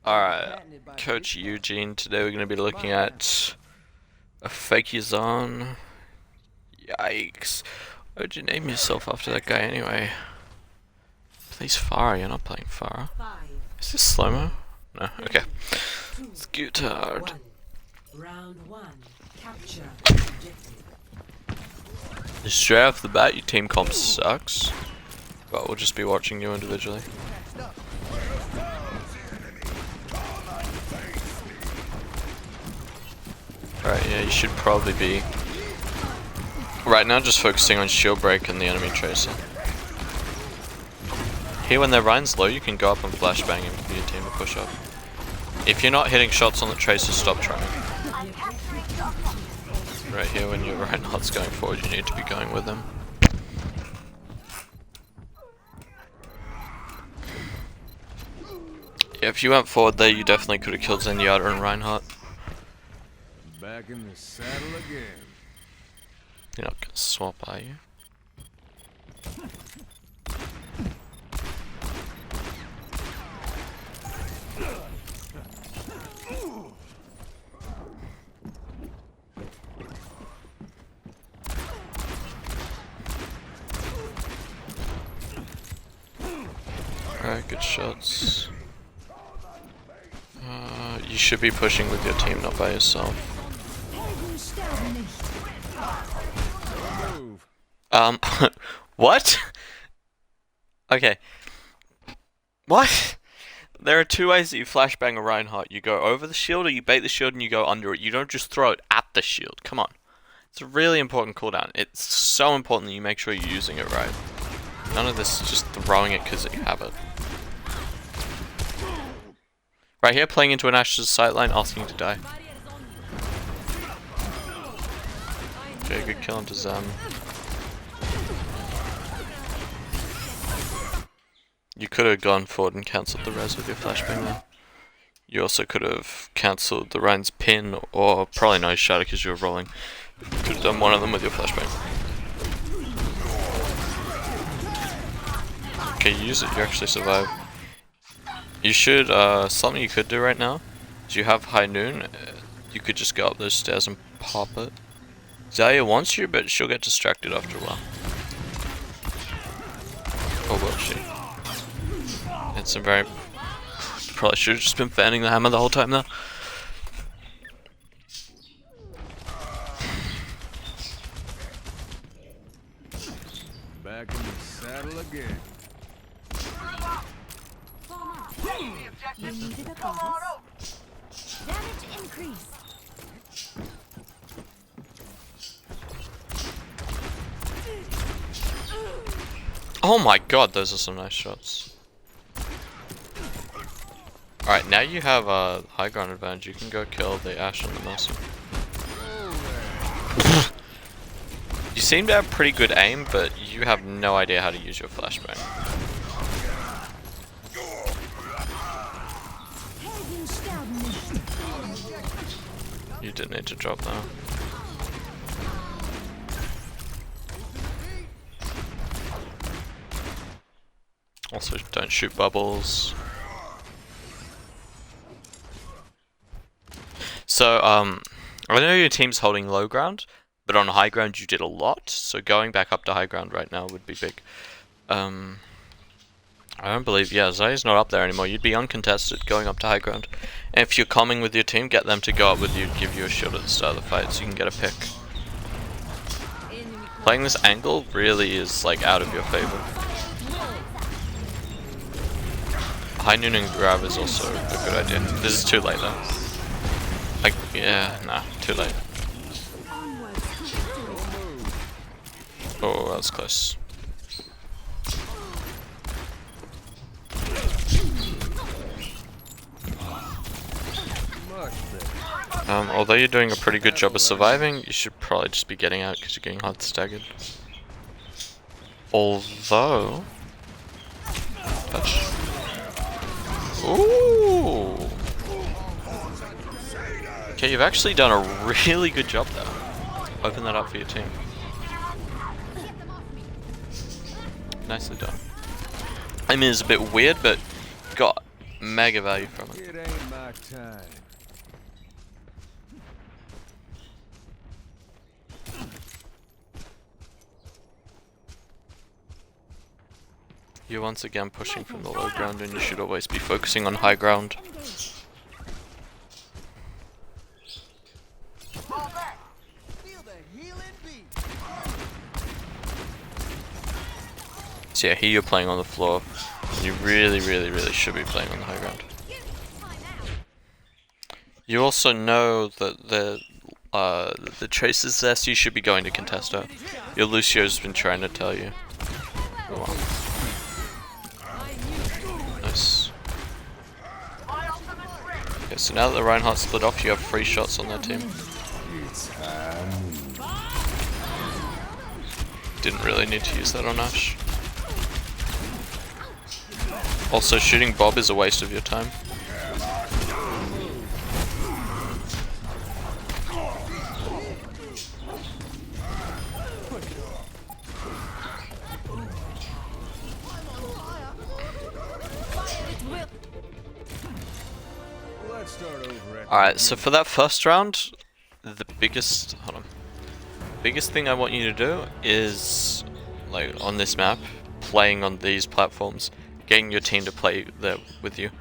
Alright, Coach Eugene, today we're going to be looking at a Fakeyzon. Yikes. Why'd you name yourself after that guy anyway? Please Farah, you're not playing Farah. Is this slow-mo? No, okay. Let's get hard. Round one, capture. Straight off the bat, your team comp sucks. But we'll just be watching you individually. Right, yeah, you should probably be right now just focusing on shield break and the enemy tracer. Here when their Ryan's low, you can go up and flashbang him for your team to push up. If you're not hitting shots on the tracer, stop trying. Right here when your Reinhardt's going forward, you need to be going with them. Yeah, if you went forward there, you definitely could have killed Zenyatta and Reinhardt. Back in the saddle again. You're not gonna swap, are you? Alright, good shots. You should be pushing with your team, not by yourself. What? Okay. What? There are two ways that you flashbang a Reinhardt. You go over the shield or you bait the shield and you go under it. You don't just throw it at the shield. Come on. It's a really important cooldown. It's so important that you make sure you're using it right. None of this is just throwing it because you have it. Right here, playing into an Ash's sightline, asking to die. Okay, good kill onto Zam. You could have gone forward and cancelled the res with your flashbang there. You also could have cancelled the Ryan's pin, or probably no shatter because you were rolling. Could have done one of them with your flashbang. Okay, use it, you actually survive. You should, something you could do right now is you have high noon, you could just go up those stairs and pop it. Zarya wants you, but she'll get distracted after a while. Or will she? It's a very... Probably should have just been fanning the hammer the whole time though. Back in the saddle again. You needed a goddess. Damage increase. Oh my god, those are some nice shots. Alright, now you have a high ground advantage. You can go kill the Ashe and the Mercy. You seem to have pretty good aim, but you have no idea how to use your flashbang. You did need to drop that. Also, don't shoot bubbles. So, I know your team's holding low ground, but on high ground you did a lot, so going back up to high ground right now would be big. I don't believe, yeah, Zarya's not up there anymore. You'd be uncontested going up to high ground. And if you're coming with your team, get them to go up with you, give you a shield at the start of the fight so you can get a pick. Playing this angle really is like out of your favor. High noon and grab is also a good idea. This is too late though. Like, yeah, nah, too late. Oh, that was close. Although you're doing a pretty good job of surviving, you should probably just be getting out because you're getting hard staggered. Although... Touch. Ooh! Okay, you've actually done a really good job there. Open that up for your team. Nicely done. I mean, it's a bit weird, but got mega value from it. It ain't my time. You're once again pushing from the low ground and you should always be focusing on high ground. So yeah, here you're playing on the floor. You really should be playing on the high ground. You also know that the trace is there, so you should be going to contest her. Your Lucio's been trying to tell you. Come on. Nice. Okay, so now that the Reinhardt split off, you have 3 shots on their team. Didn't really need to use that on Ash. Also, shooting Bob is a waste of your time. Alright, so for that first round, the biggest thing I want you to do is, like, on this map, playing on these platforms, getting your team to play there with you.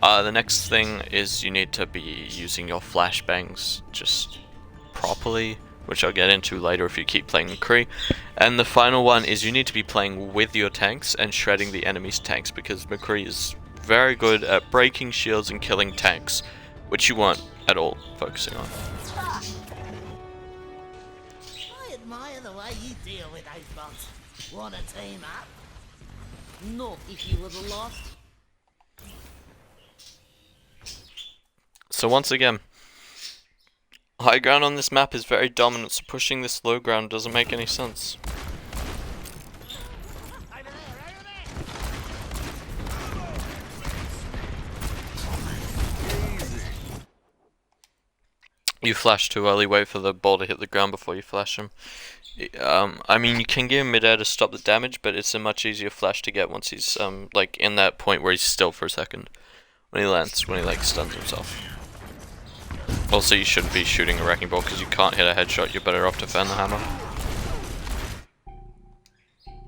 The next thing is you need to be using your flashbangs just properly, which I'll get into later if you keep playing Mccree. And the final one is you need to be playing with your tanks and shredding the enemy's tanks, because Mccree is very good at breaking shields and killing tanks, which you weren't at all focusing on. I admire the way you deal with those bots. Want to team up? Not if you were the last. So once again, high ground on this map is very dominant, so pushing this low ground doesn't make any sense. You flash too early, wait for the ball to hit the ground before you flash him. I mean, you can give him mid-air to stop the damage, but it's a much easier flash to get once he's like in that point where he's still for a second. When he lands, when he like stuns himself. Also, you shouldn't be shooting a wrecking ball because you can't hit a headshot, you're better off to fan the hammer.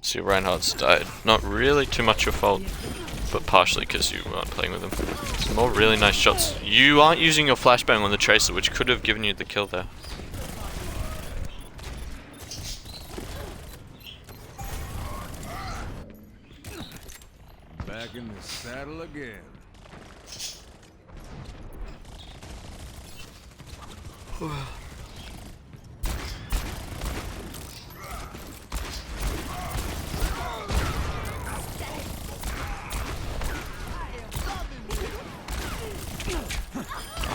See, Reinhardt's died. Not really too much your fault, but partially because you weren't playing with him. Some more really nice shots. You aren't using your flashbang on the Tracer, which could have given you the kill there. Back in the saddle again.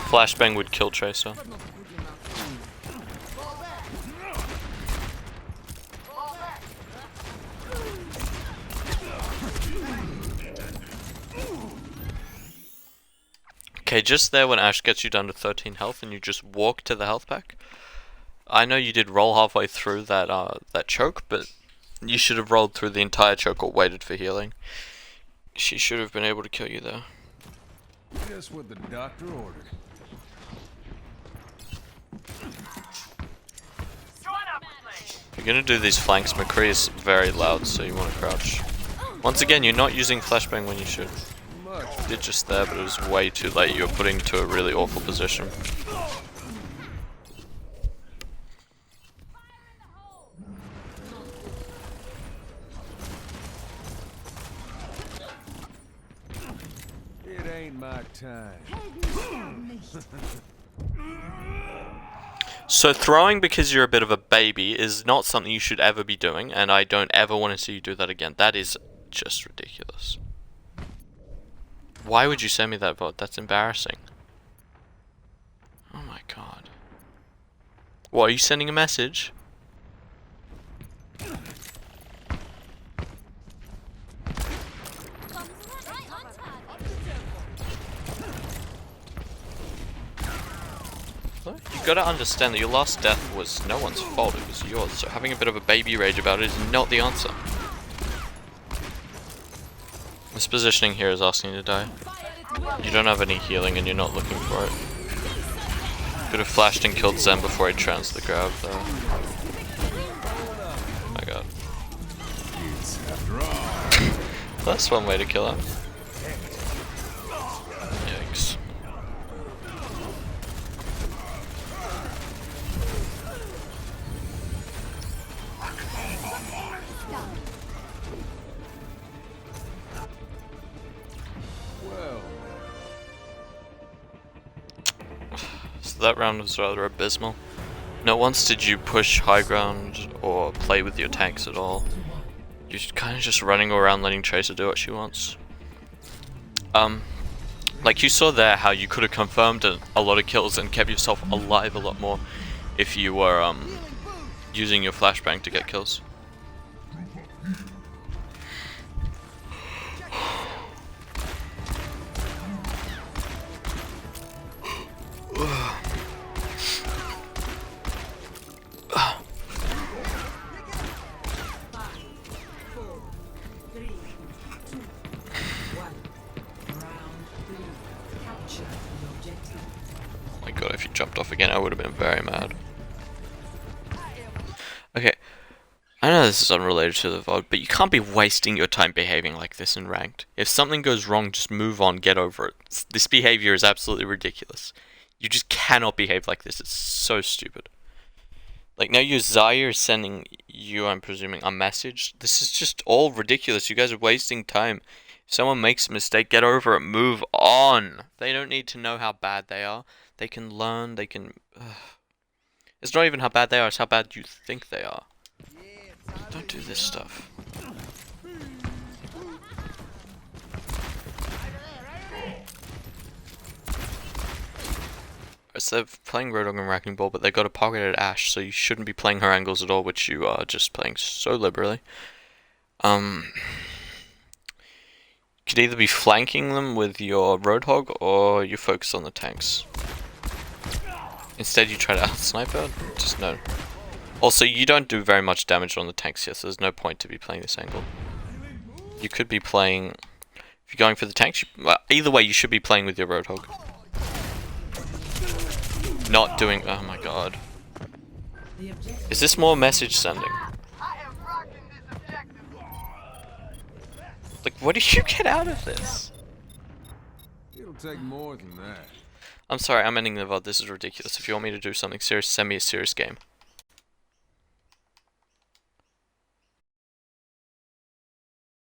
Flashbang would kill Tracer. Okay, just there when Ash gets you down to 13 health and you just walk to the health pack. I know you did roll halfway through that choke, but you should have rolled through the entire choke or waited for healing. She should have been able to kill you there. Just what the doctor ordered. If you're gonna do these flanks, Mccree is very loud, so you want to crouch. Once again, you're not using flashbang when you should. You did just there, but it was way too late. You were putting to a really awful position. It ain't my time. So throwing because you're a bit of a baby is not something you should ever be doing, and I don't ever want to see you do that again. That is just ridiculous. Why would you send me that vote? That's embarrassing. Oh my god. What, are you sending a message? You've got to understand that your last death was no one's fault, it was yours, so having a bit of a baby rage about it is not the answer. This positioning here is asking you to die. You don't have any healing and you're not looking for it. Could have flashed and killed Zen before he trounced the grab though. Oh my god. That's one way to kill him. Yikes. So that round was rather abysmal. Not once did you push high ground or play with your tanks at all. You're kind of just running around letting Tracer do what she wants. Like you saw there how you could have confirmed a lot of kills and kept yourself alive a lot more if you were using your flashbang to get kills. Oh my god, if you jumped off again I would have been very mad. Okay, I know this is unrelated to the VOD, but you can't be wasting your time behaving like this in ranked. If something goes wrong, just move on, get over it. This behavior is absolutely ridiculous. You just cannot behave like this, it's so stupid. Like now your Zaire is sending you, I'm presuming, a message. This is just all ridiculous, you guys are wasting time. If someone makes a mistake, get over it, move on. They don't need to know how bad they are. They can learn, they can... It's not even how bad they are, it's how bad you think they are. Don't do this stuff. So they're playing Roadhog and Wrecking Ball, but they got a pocketed Ashe, so you shouldn't be playing her angles at all, which you are just playing so liberally. You could either be flanking them with your Roadhog, or you focus on the tanks. Instead you try to out-sniper, just no. Also, you don't do very much damage on the tanks here, so there's no point to be playing this angle. You could be playing... If you're going for the tanks, well, either way you should be playing with your Roadhog. Not doing... Oh my god. Is this more message sending? Like, what do you get out of this? It'll take more than that. I'm sorry, I'm ending the VOD. This is ridiculous. If you want me to do something serious, send me a serious game.